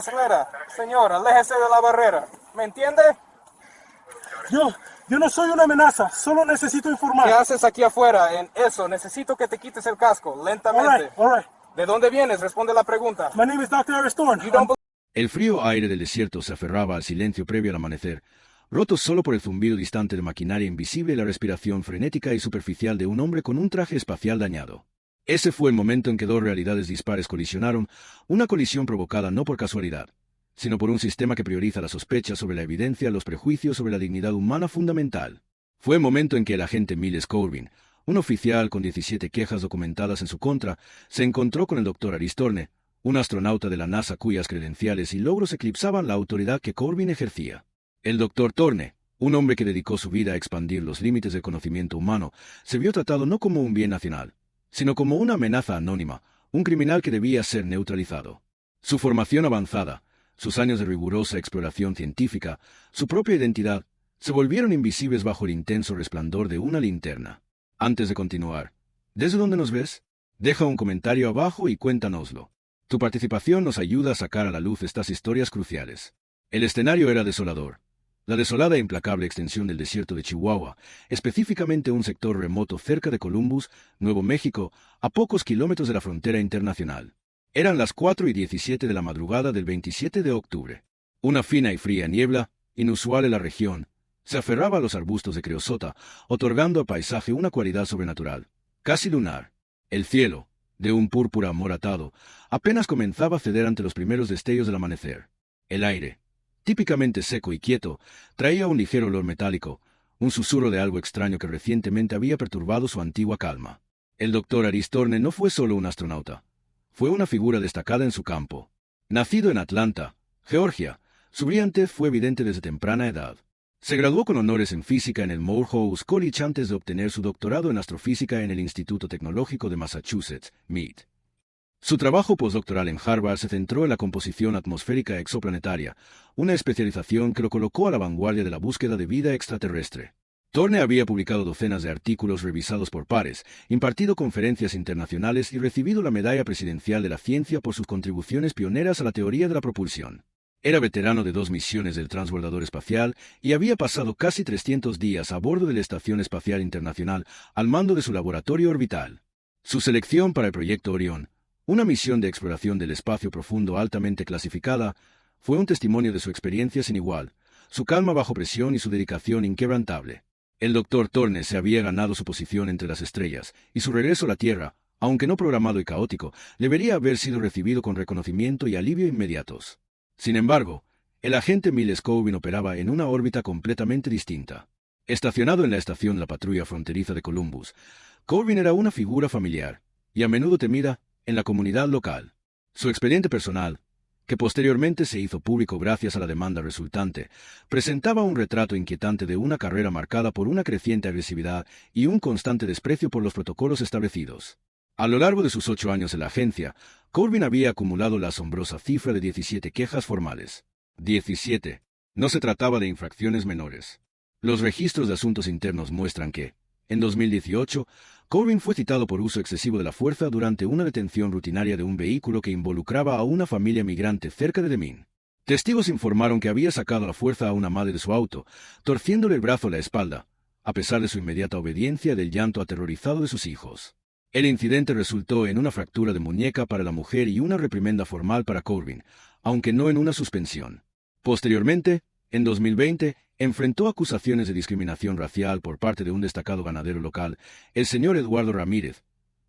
Acelera, señor, aléjese de la barrera. ¿Me entiende? Yo no soy una amenaza, solo necesito ¿Qué informar. haces aquí afuera? En eso, necesito que te quites el casco, lentamente. All right. ¿De dónde vienes? Responde la pregunta. My name is Dr. Aristorn. You don't believe El frío aire del desierto se aferraba al silencio previo al amanecer, roto solo por el zumbido distante de maquinaria invisible y la respiración frenética y superficial de un hombre con un traje espacial dañado. Ese fue el momento en que dos realidades dispares colisionaron, una colisión provocada no por casualidad, sino por un sistema que prioriza la sospecha sobre la evidencia, los prejuicios sobre la dignidad humana fundamental. Fue el momento en que el agente Miles Corbin, un oficial con 17 quejas documentadas en su contra, se encontró con el Dr. Aristorn, un astronauta de la NASA cuyas credenciales y logros eclipsaban la autoridad que Corbin ejercía. El Dr. Thorne, un hombre que dedicó su vida a expandir los límites del conocimiento humano, se vio tratado no como un bien nacional, sino como una amenaza anónima, un criminal que debía ser neutralizado. Su formación avanzada, sus años de rigurosa exploración científica, su propia identidad, se volvieron invisibles bajo el intenso resplandor de una linterna. Antes de continuar, ¿desde dónde nos ves? Deja un comentario abajo y cuéntanoslo. Tu participación nos ayuda a sacar a la luz estas historias cruciales. El escenario era desolador. La desolada e implacable extensión del desierto de Chihuahua, específicamente un sector remoto cerca de Columbus, Nuevo México, a pocos kilómetros de la frontera internacional. Eran las 4:17 de la madrugada del 27 de octubre. Una fina y fría niebla, inusual en la región, se aferraba a los arbustos de creosota, otorgando al paisaje una cualidad sobrenatural, casi lunar. El cielo, de un púrpura amoratado, apenas comenzaba a ceder ante los primeros destellos del amanecer. El aire, típicamente seco y quieto, traía un ligero olor metálico, un susurro de algo extraño que recientemente había perturbado su antigua calma. El Dr. Aristorn no fue solo un astronauta. Fue una figura destacada en su campo. Nacido en Atlanta, Georgia, su brillantez fue evidente desde temprana edad. Se graduó con honores en física en el Morehouse College antes de obtener su doctorado en astrofísica en el Instituto Tecnológico de Massachusetts, MIT. Su trabajo postdoctoral en Harvard se centró en la composición atmosférica exoplanetaria, una especialización que lo colocó a la vanguardia de la búsqueda de vida extraterrestre. Thorne había publicado docenas de artículos revisados por pares, impartido conferencias internacionales y recibido la Medalla Presidencial de la Ciencia por sus contribuciones pioneras a la teoría de la propulsión. Era veterano de 2 misiones del transbordador espacial y había pasado casi 300 días a bordo de la Estación Espacial Internacional al mando de su laboratorio orbital. Su selección para el proyecto Orión, una misión de exploración del espacio profundo altamente clasificada, fue un testimonio de su experiencia sin igual, su calma bajo presión y su dedicación inquebrantable. El Dr. Thorne se había ganado su posición entre las estrellas, y su regreso a la Tierra, aunque no programado y caótico, debería haber sido recibido con reconocimiento y alivio inmediatos. Sin embargo, el agente Miles Corbin operaba en una órbita completamente distinta. Estacionado en la estación La Patrulla Fronteriza de Columbus, Corbin era una figura familiar, y a menudo temida, en la comunidad local. Su expediente personal, que posteriormente se hizo público gracias a la demanda resultante, presentaba un retrato inquietante de una carrera marcada por una creciente agresividad y un constante desprecio por los protocolos establecidos. A lo largo de sus 8 años en la agencia, Corbin había acumulado la asombrosa cifra de 17 quejas formales. 17. No se trataba de infracciones menores. Los registros de asuntos internos muestran que, en 2018, Corbin fue citado por uso excesivo de la fuerza durante una detención rutinaria de un vehículo que involucraba a una familia migrante cerca de Deming. Testigos informaron que había sacado a la fuerza a una madre de su auto, torciéndole el brazo a la espalda, a pesar de su inmediata obediencia y del llanto aterrorizado de sus hijos. El incidente resultó en una fractura de muñeca para la mujer y una reprimenda formal para Corbin, aunque no en una suspensión. Posteriormente, en 2020, enfrentó acusaciones de discriminación racial por parte de un destacado ganadero local, el señor Eduardo Ramírez,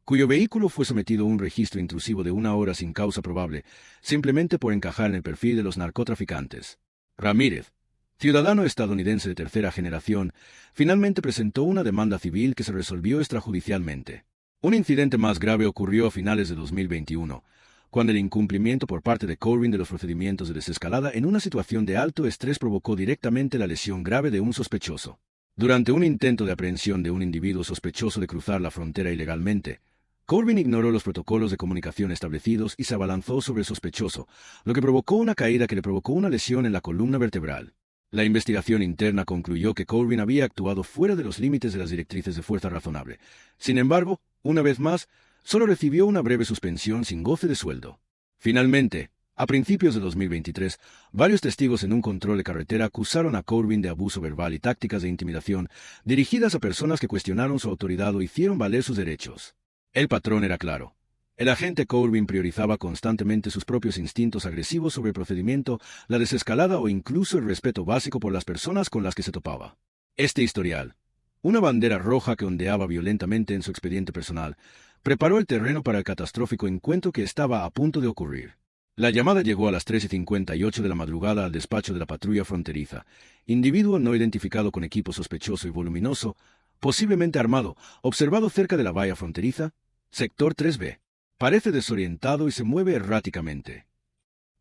cuyo vehículo fue sometido a un registro intrusivo de 1 hora sin causa probable, simplemente por encajar en el perfil de los narcotraficantes. Ramírez, ciudadano estadounidense de tercera generación, finalmente presentó una demanda civil que se resolvió extrajudicialmente. Un incidente más grave ocurrió a finales de 2021, cuando el incumplimiento por parte de Corbin de los procedimientos de desescalada en una situación de alto estrés provocó directamente la lesión grave de un sospechoso. Durante un intento de aprehensión de un individuo sospechoso de cruzar la frontera ilegalmente, Corbin ignoró los protocolos de comunicación establecidos y se abalanzó sobre el sospechoso, lo que provocó una caída que le provocó una lesión en la columna vertebral. La investigación interna concluyó que Corbin había actuado fuera de los límites de las directrices de fuerza razonable. Sin embargo, una vez más, solo recibió una breve suspensión sin goce de sueldo. Finalmente, A principios de 2023, varios testigos en un control de carretera acusaron a Corbin de abuso verbal y tácticas de intimidación dirigidas a personas que cuestionaron su autoridad o hicieron valer sus derechos. El patrón era claro. El agente Corbin priorizaba constantemente sus propios instintos agresivos sobre el procedimiento, la desescalada o incluso el respeto básico por las personas con las que se topaba. Este historial, una bandera roja que ondeaba violentamente en su expediente personal, preparó el terreno para el catastrófico encuentro que estaba a punto de ocurrir. La llamada llegó a las 13:58 de la madrugada al despacho de la Patrulla Fronteriza, individuo no identificado con equipo sospechoso y voluminoso, posiblemente armado, observado cerca de la valla fronteriza, sector 3B. Parece desorientado y se mueve erráticamente.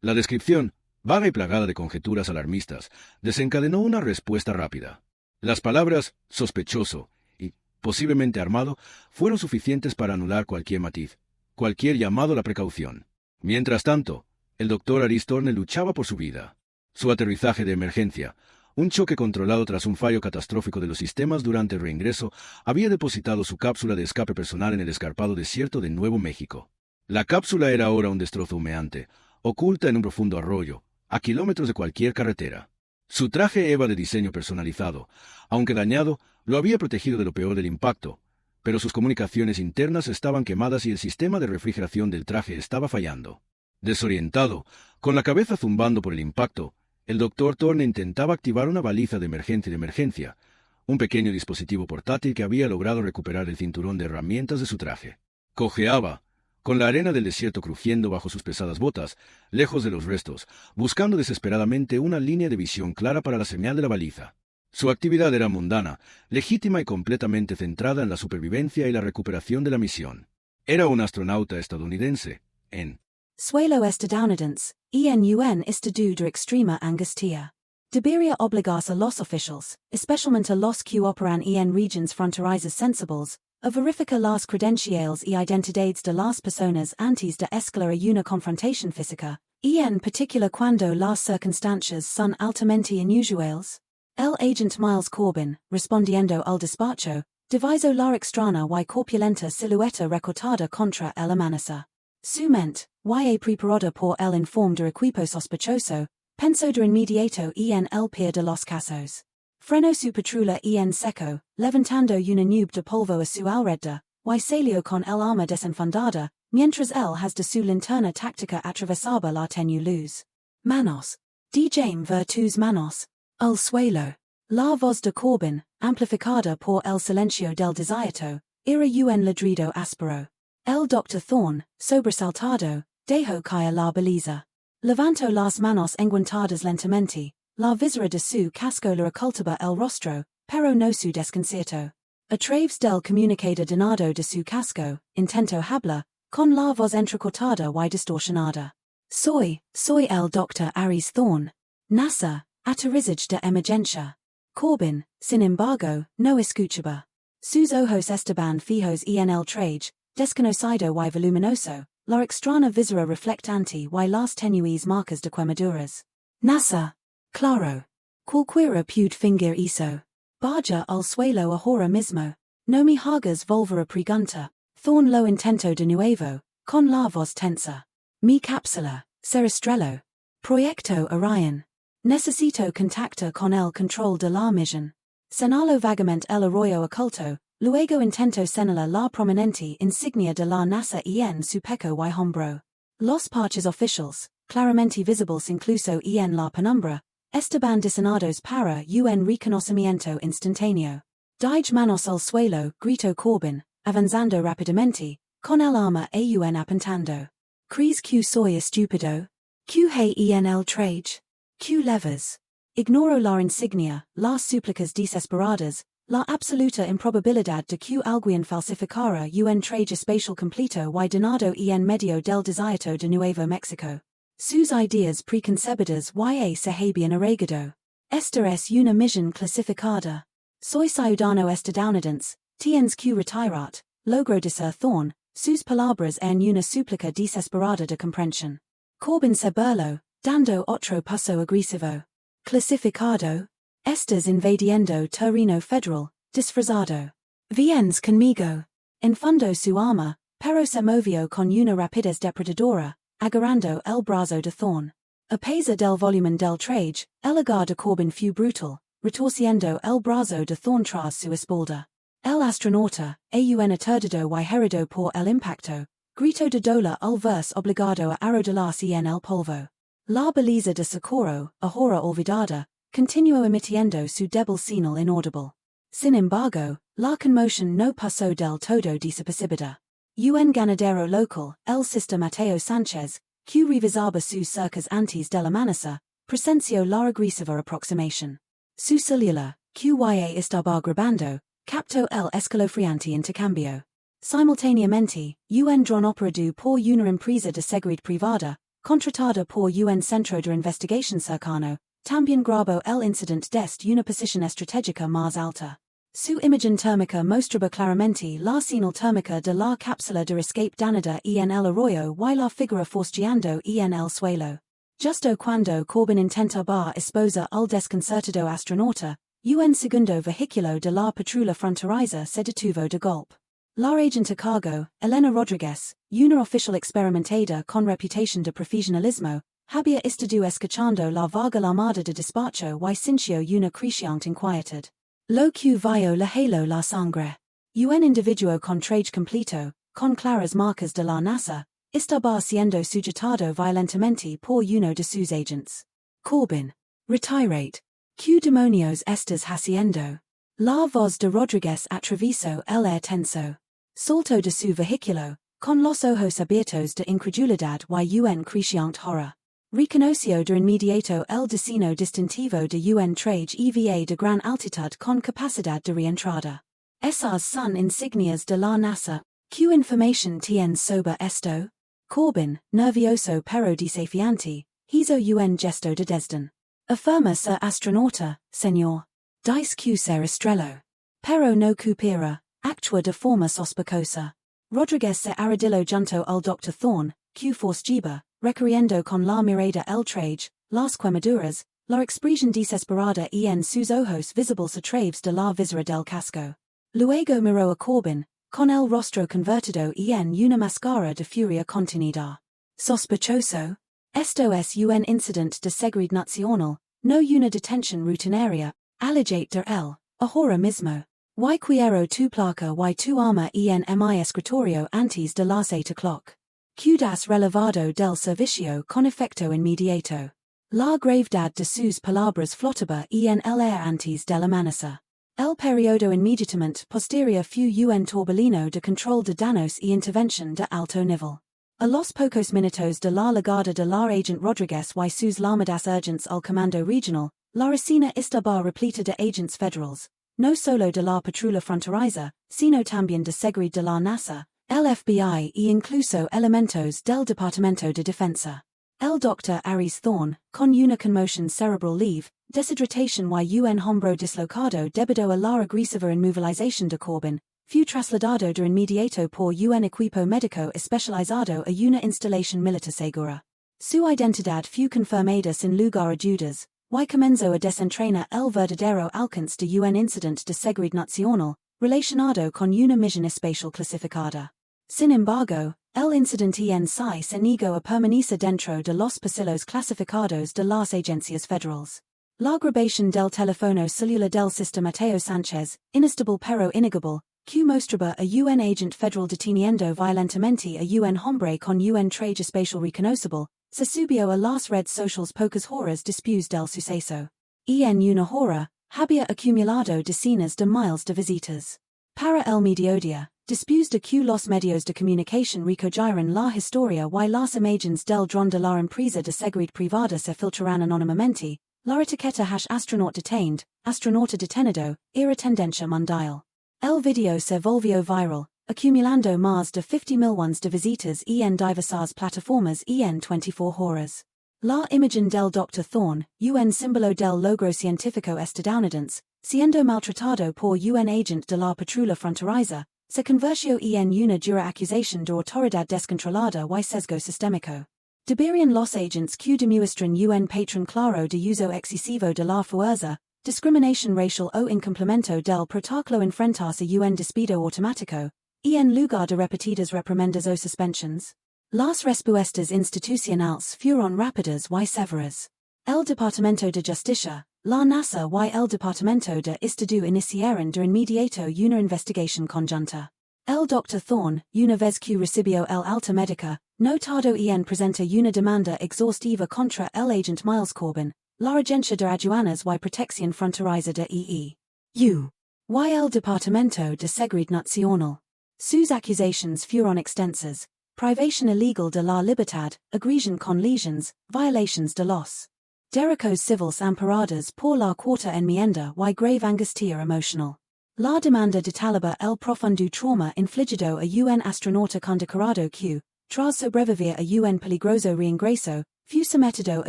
La descripción, vaga y plagada de conjeturas alarmistas, desencadenó una respuesta rápida. Las palabras sospechoso y posiblemente armado fueron suficientes para anular cualquier matiz, cualquier llamado a la precaución. Mientras tanto, el doctor Aristorne luchaba por su vida. Su aterrizaje de emergencia, un choque controlado tras un fallo catastrófico de los sistemas durante el reingreso, había depositado su cápsula de escape personal en el escarpado desierto de Nuevo México. La cápsula era ahora un destrozo humeante, oculta en un profundo arroyo, a kilómetros de cualquier carretera. Su traje EVA de diseño personalizado, aunque dañado, lo había protegido de lo peor del impacto, pero sus comunicaciones internas estaban quemadas y el sistema de refrigeración del traje estaba fallando. Desorientado, con la cabeza zumbando por el impacto, el doctor Thorne intentaba activar una baliza de emergencia, un pequeño dispositivo portátil que había logrado recuperar el cinturón de herramientas de su traje. Cojeaba, con la arena del desierto crujiendo bajo sus pesadas botas, lejos de los restos, buscando desesperadamente una línea de visión clara para la señal de la baliza. Su actividad era mundana, legítima y completamente centrada en la supervivencia y la recuperación de la misión. Era un astronauta estadounidense, en Suelo estadounidense, en estado de extrema angustia. Debería obligarse a los oficials, especialmente a los que operan en regions fronterizas sensibles, a verificar las credenciales y identidades de las personas antes de escalar una confrontación física, en particular cuando las circunstancias son altamente inusuales. El agente Miles Corbin, respondiendo al despacho, divisó la extraña y corpulenta silueta recortada contra el amenaza. Su mente, preparada por el informe de equipo sospechoso, pensó de inmediato en el peor de los casos. Frenó su patrulla en seco, levantando una nube de polvo a su alrededor, y salió con el arma desenfundada, mientras él de su linterna táctica atravesaba la tenue luz. Manos. Dejame ver tus manos. Al suelo. La voz de Corbin, amplificada por el silencio del desierto, era un ladrido áspero. El Dr. Thorne, sobresaltado, dejó caer la baliza. Levantó las manos enguantadas lentamente, la visera de su casco le ocultaba el rostro, pero no su desconcierto. A través del comunicado donado de su casco, intento hablar, con la voz entrecortada y distorsionada. Soy el Dr. Aris Thorne. NASA, aterrizaje de emergencia. Corbin, sin embargo, no escuchaba. Sus ojos estaban fijos en el traje, desconocido y voluminoso, la extraña visera reflectante y las tenues marcas de quemaduras. NASA. Claro. Cualquiera puede fingir eso. Baja al suelo ahora mismo. No me hagas volver a pregunta. Thorne lo intento de nuevo, con la voz tensa. Mi cápsula, Seristrello. Proyecto Orion. Necesito contactar con el control de la misión. Señalo vagamente el arroyo oculto, luego intento señalar la prominente insignia de la NASA en su pecho y hombro. Los parches oficiales, claramente visibles incluso en la penumbra, estaban diseñados para un reconocimiento instantáneo. Dij manos al suelo, gritó Corbin, avanzando rápidamente, con el arma aún apuntando. ¿Crees que soy estúpido? ¿Que en el traje? ¿Que levas? Ignoro la insignia, las súplicas desesperadas, la absoluta improbabilidad de que alguien falsificara un traje espacial completo y donado en medio del desierto de Nuevo México. Sus ideas preconcebidas se habían arraigado. Esta es una misión clasificada. Soy ciudadano estadounidense, tienes que retirat, logró decir Thorne, sus palabras en una súplica desesperada de comprensión. Corbin se burló, dando otro paso agresivo. Clasificado. Estás invadiendo terreno federal, disfrazado. Vienes conmigo. Enfundó su arma, pero se movió con una rapidez depredadora, agarrando el brazo de thorn. A pesa del volumen del traje, el agar de Corbin fue brutal, retorciendo el brazo de thorn tras su espalda. El astronauta, aun aturdido y herido por el impacto, grito de dolor al verse obligado a arrodillarse en el polvo. La baliza de socorro, ahora olvidada, continuó emitiendo su débil señal inaudible. Sin embargo, la conmoción no pasó del todo desapercibida. Un ganadero local, el Sister Mateo Sánchez, que revisaba sus cercas antes de la amenaza, presenció la agresiva aproximación. Su celular, que estaba grabando, captó el escalofriante intercambio. Simultáneamente, un dron operado por una empresa de seguridad privada, contratada por un centro de investigación cercano, también grabó el incidente desde una posición estratégica más alta. Su imagen térmica mostraba claramente la señal térmica de la cápsula de escape dañada en el arroyo y la figura forcejeando en el suelo. Justo cuando Corbin intentaba esposar al desconcertado astronauta, un segundo vehículo de la Patrulla Fronteriza se detuvo de golpe. La agente a cargo, Elena Rodríguez, una oficial experimentada con reputación de profesionalismo, había estado escuchando la vaga llamada de despacho y sintió una creciente inquietud. Lo que vio la heló la sangre. Un individuo con traje completo, con claras marcas de la NASA, estaba siendo sujetado violentamente por uno de sus agentes. Corbin. Retirate. ¿Qué demonios estás haciendo? La voz de Rodríguez atravesó el aire tenso. Saltó de su vehículo, con los ojos abiertos de incredulidad y un creciente horror. Reconoció de inmediato el diseño distintivo de un traje EVA de gran altitud con capacidad de reentrada. Esas son insignias de la NASA. ¿Qué información tienes sobre esto? Corbin, nervioso pero desafiante, hizo un gesto de desdén. Afirma ser astronauta, señor. Dice que ser estrello. Pero no coopera, actúa de forma sospechosa. Rodríguez se arrodilló junto al Dr. Thorne, que forcejaba, recorriendo con la mirada el traje, las quemaduras, la expresión desesperada en sus ojos visibles a través de la visera del casco. Luego miró a Corbin, con el rostro convertido en una máscara de furia contenida. Sospechoso. Esto es un incidente de seguridad nacional, no una detención rutinaria, alejate de él, ahora mismo. Y quiero tu placa y tu arma en mi escritorio antes de las 8 o'clock. Cuidas relevado del servicio con efecto inmediato. La gravedad de sus palabras flotaba en el aire antes de la amenaza. El periodo inmediatamente posterior fue un torbellino de control de daños y intervención de alto nivel. A los pocos minutos de la llegada de la agente Rodríguez y sus llamadas urgentes al comando regional, la escena estaba repleta de agentes federales, no solo de la Patrulla Fronteriza, sino también de seguridad de la NASA, el FBI e incluso elementos del Departamento de Defensa. El Dr. Aries Thorne, con una conmoción cerebral leve, deshidratación y un hombro dislocado debido a la agresiva inmovilización de Corbin, fue trasladado de inmediato por un equipo médico especializado a una instalación militar segura. Su identidad fue confirmada sin lugar a dudas, y comenzó a desentrañar el verdadero alcance de un incidente de seguridad nacional, relacionado con una misión espacial clasificada. Sin embargo, el incidente en sí se negó a permanecer dentro de los pasillos clasificados de las agencias federales. La grabación del teléfono celular del Sister Mateo Sánchez, inestable pero innegable, que mostraba a un agente federal deteniendo violentamente a un hombre con un traje espacial reconocible, se subió a las redes sociales pocas horas después del suceso. En una hora, había acumulado decenas de miles de visitas. Para el mediodía, después de que los medios de comunicación recogieren la historia y las imágenes del dron de la empresa de seguridad privada se filtraran anónimamente, la etiqueta #astronauta detained, astronauta detenido, era tendencia mundial. El video se volvió viral, acumulando más de 50 millones de visitas en diversas plataformas en 24 horas. La imagen del Dr. Thorne, un símbolo del logro científico estadounidense, siendo maltratado por un agente de la Patrulla Fronteriza, se convirtió en una dura acusación de autoridad descontrolada y sesgo sistémico. Deberían los agentes que demuestran un patrón claro de uso excesivo de la fuerza, discriminación racial o incumplimento del protocolo enfrentarse a un despido automático, en lugar de repetidas reprimendas o suspensions? Las respuestas institucionales fueron rápidas y severas. El Departamento de Justicia, la NASA y el Departamento de Estado iniciaron de inmediato una investigación conjunta. El Dr. Thorne, una vez que recibió el alta médica, notado en presenta una demanda exhaustiva contra el agente Miles Corbin, la agencia de aduanas y protección fronteriza de EU. Y el Departamento de Seguridad Nacional. Sus acusaciones fueron extensas: privación ilegal de la libertad, agresión con lesiones, violaciones de los derechos civiles amparadas por la cuarta enmienda y grave angustia emocional. La demanda detalaba el profundo trauma infligido a un astronauta condecorado que, tras sobrevivir a un peligroso reingreso, fue sometido a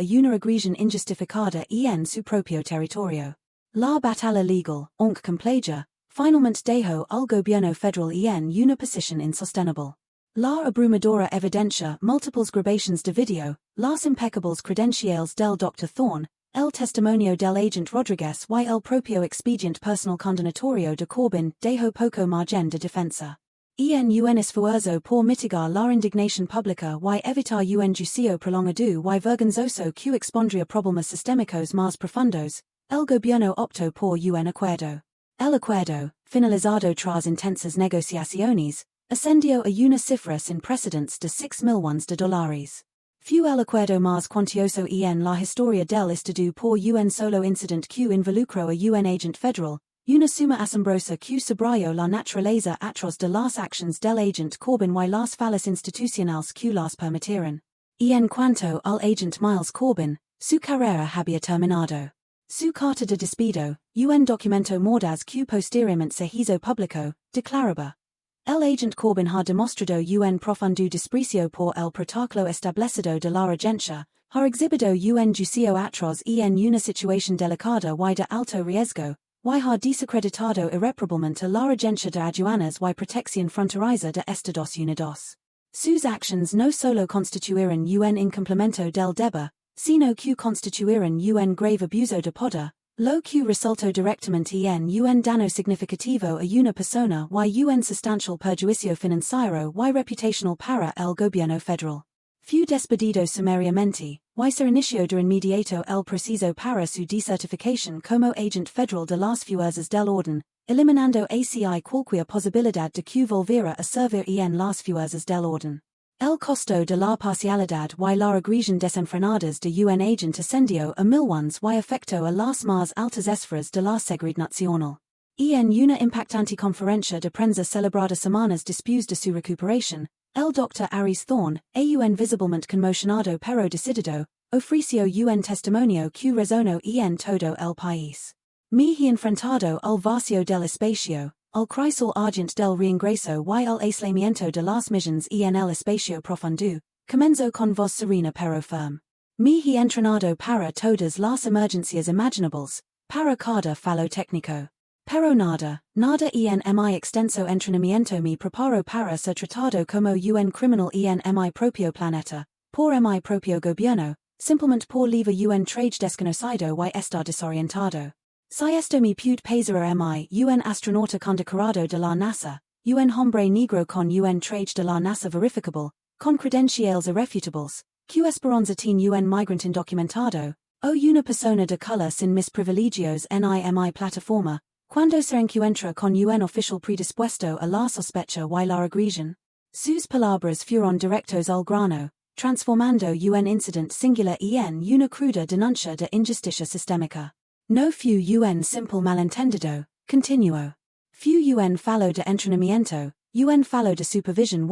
una agresión injustificada en su propio territorio. La batalla legal, aunque compleja, finalmente dejó al gobierno federal en una posición insostenible. La abrumadora evidencia, múltiples grabaciones de video, las impecables credenciales del Dr. Thorne, el testimonio del agente Rodríguez y el propio expediente personal condenatorio de Corbin dejó poco margen de defensa. En un esfuerzo por mitigar la indignación pública y evitar un juicio prolongado y vergonzoso que expondría problemas sistémicos más profundos, el gobierno optó por un acuerdo. El acuerdo, finalizado tras intensas negociaciones, ascendió a una cifra sin precedentes de $6 millones. Fue el acuerdo más cuantioso en la historia del Estado por un solo incidente que involucró a un agente federal, una suma asombrosa que subrayó la naturaleza atroz de las acciones del agente Corbin y las fallas institucionales que las permitieron. En cuanto al agente Miles Corbin, su carrera había terminado. Su carta de despido, un documento mordaz que posteriormente se hizo público, declaraba: el agente Corbin ha demostrado un profundo desprecio por el protocolo establecido de la agencia, ha exhibido un juicio atroz en una situación delicada y de alto riesgo, y ha desacreditado irreparablemente la agencia de aduanas y protección fronteriza de Estados Unidos. Sus acciones no solo constituyeron un incumplimiento del deber, sino que constituyeron un grave abuso de poder, lo que resultó directamente en un daño significativo a una persona y un sustancial perjuicio financiero y reputacional para el gobierno federal. Fue despedido sumariamente, y se inició de inmediato el proceso para su decertificación como agente federal de las fuerzas del orden, eliminando así cualquier posibilidad de que volviera a servir en las fuerzas del orden. El costo de la parcialidad y la agresión desenfrenadas de un agente ascendió a millones y afectó a las más altas esferas de la seguridad nacional. En una impactante conferencia de prensa celebrada semanas después de su recuperación, el Dr. Aries Thorne, un visiblemente conmocionado pero decidido, ofreció un testimonio que resonó en todo el país. Me he enfrentado al vacío del espacio, al crisol argent del reingreso y el aislamiento de las misiones en el espacio profundo, comenzó con voz serena pero firme. Me he entrenado para todas las emergencias imaginables, para cada fallo técnico. Pero nada en mi extenso entrenamiento me preparó para ser tratado como un criminal en mi propio planeta, por mi propio gobierno, simplemente por levar un traje desconocido y estar desorientado. Si esto me puede pasar a mí, un astronauta condecorado de la NASA, un hombre negro con un traje de la NASA verificable, con credenciales irrefutables, que esperanza tiene un migrante indocumentado, o una persona de color sin mis privilegios en mi plataforma, cuando se encuentra con un oficial predispuesto a la sospecha y la agresión. Sus palabras fueron directos al grano, transformando un incidente singular en una cruda denuncia de injusticia sistémica. No fue un simple malentendido, continuó. Fue un fallo de entrenamiento, un fallo de supervisión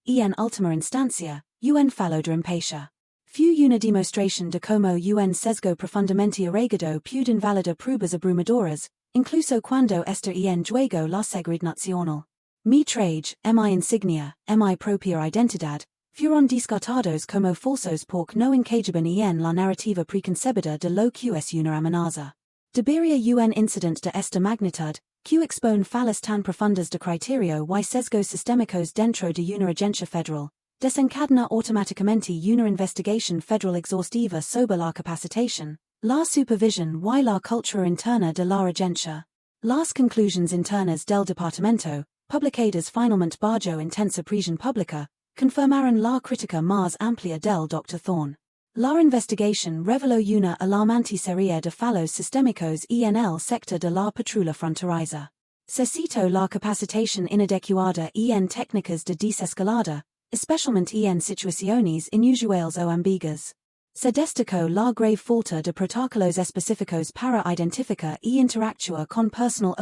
y, en última instancia, un fallo de empatia. Fue una demostración de cómo un sesgo profundamente arraigado puede invalidar pruebas abrumadoras, incluso cuando está en juego la seguridad nacional. Mi traje, mi insignia, mi propia identidad, fueron descartados como falsos porque no encajaban en la narrativa preconcebida de lo que es una amenaza. Debería un incidente de esta magnitud, que expone fallas tan profundas de criterio y sesgos sistémicos dentro de una agencia federal, desencadena automáticamente una investigación federal exhaustiva sobre la capacitación, la supervisión y la cultura interna de la agencia. Las conclusiones internas del departamento, publicadas finalmente bajo intensa presión pública, confirmaron la crítica más amplia del Dr. Thorne. La investigación reveló una alarmante serie de fallos sistémicos en el sector de la patrulla fronteriza. Se citó la capacitación inadecuada en técnicas de desescalada, especialmente en situaciones inusuales o ambiguas. Se destacó la grave falta de protocolos específicos para identificar y interactuar con personal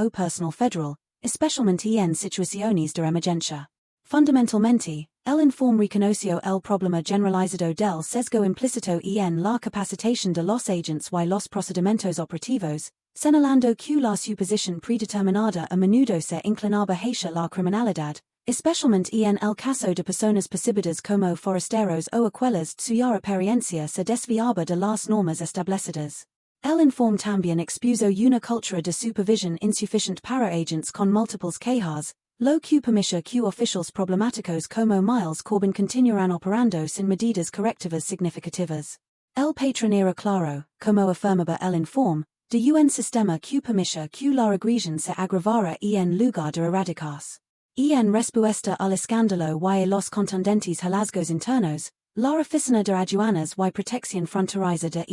federal, especialmente en situaciones de emergencia. Fundamentalmente, el informe reconoció el problema generalizado del sesgo implícito en la capacitación de los agentes y los procedimientos operativos, señalando que la suposición predeterminada a menudo se inclinaba hacia la criminalidad, especialmente en el caso de personas percibidas como forasteros o aquellas cuya apariencia se desviaba de las normas establecidas. El informe también expuso una cultura de supervisión insuficiente para agentes con múltiples quejas, lo que permite que oficiales problemáticos como Miles Corbin continuaran operando sin medidas correctivas significativas. El patrón era claro, como afirmaba el informe, de un sistema que permite que la regresión se agravara en lugar de erradicarse. En respuesta al escándalo y los contundentes hallazgos internos, la Oficina de Aduanas y Protección Fronteriza de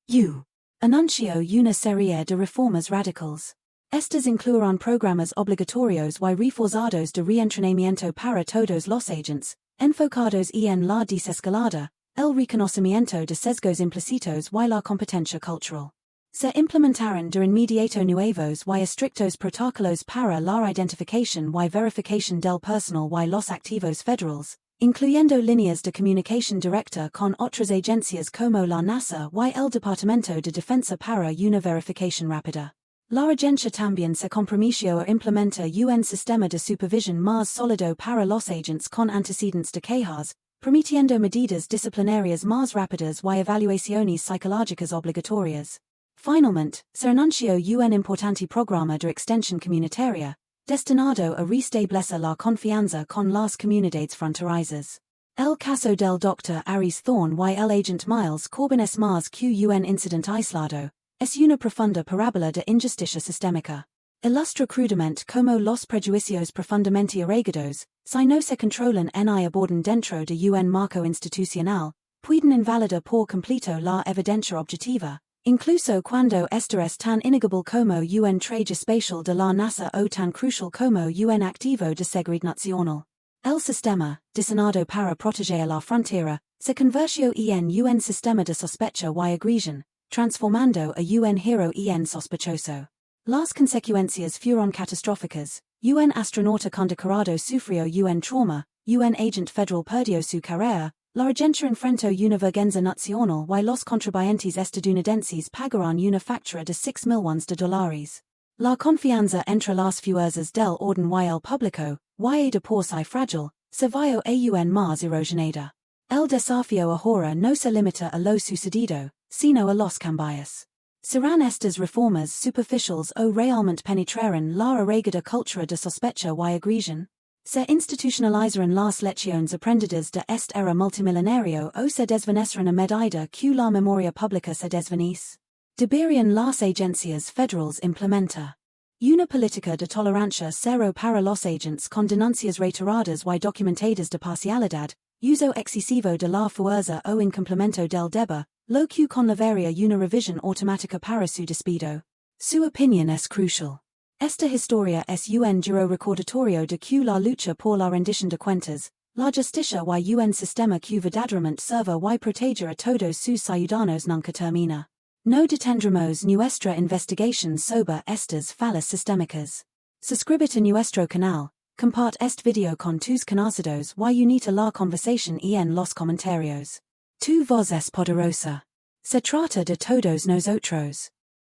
EU anunció una serie de reformas radicales. Estas incluirán programas obligatorios y reforzados de reentrenamiento para todos los agentes, enfocados en la desescalada, el reconocimiento de sesgos implícitos y la competencia cultural. Se implementaron de inmediato nuevos y estrictos protocolos para la identificación y verificación del personal y los activos federales, incluyendo líneas de comunicación directa con otras agencias como la NASA y el Departamento de Defensa para una verificación rápida. La agencia también se comprometió a implementar un sistema de supervisión más sólido para los agentes con antecedentes de quejas, permitiendo medidas disciplinarias más rápidas y evaluaciones psicológicas obligatorias. Finalmente, se anunció un importante programa de extensión comunitaria, destinado a restablecer la confianza con las comunidades fronterizas. El caso del Dr. Aries Thorne y el agente Miles Corbin es más que un incidente aislado, es una profunda parábola de injusticia sistémica. Ilustra crudamente cómo los prejuicios profundamente arraigados, si no se controlan ni abordan dentro de un marco institucional, pueden invalidar por completo la evidencia objetiva, incluso cuando esta es tan innegable como un traje espacial de la NASA o tan crucial como un activo de seguridad nacional. El sistema, diseñado para proteger la frontera, se convirtió en un sistema de sospecha y agresión, transformando a un hero en sospechoso. Las consecuencias fueron catastróficas, un astronauta condecorado sufrió un trauma, un agente federal perdió su carrera, la agencia enfrentó una vergüenza nacional y los contribuyentes estadounidenses pagaron una factura de $6 millones. La confianza entre las fuerzas del orden y el público, y de por sí frágil, se vio aún más erosionada. El desafío ahora no se limita a lo sucedido, sino a los cambios. ¿Serán estas reformas superficiales o realmente penetrarán la arraigada cultura de sospecha y agresión? ¿Se institucionalizarán las lecciones aprendidas de este era multimilenario o se desvanecerán a medida que la memoria pública se desvanece? ¿Deberían las agencias federales implementar una política de tolerancia cero para los agentes con denuncias reiteradas y documentadas de parcialidad, uso excesivo de la fuerza o incumplimiento del deber, lo que conllevaría una revisión automática para su despido? Su opinión es crucial. Esta historia es un duro recordatorio de que la lucha por la rendición de cuentas, la justicia y un sistema que verdaderamente sirva y proteja a todos sus ciudadanos nunca termina. No detendremos nuestra investigación sobre estas fallas sistémicas. Suscríbete a nuestro canal, comparte este video con tus conocidos y unite a la conversación en los comentarios. Tu voz es poderosa. Se trata de todos nosotros.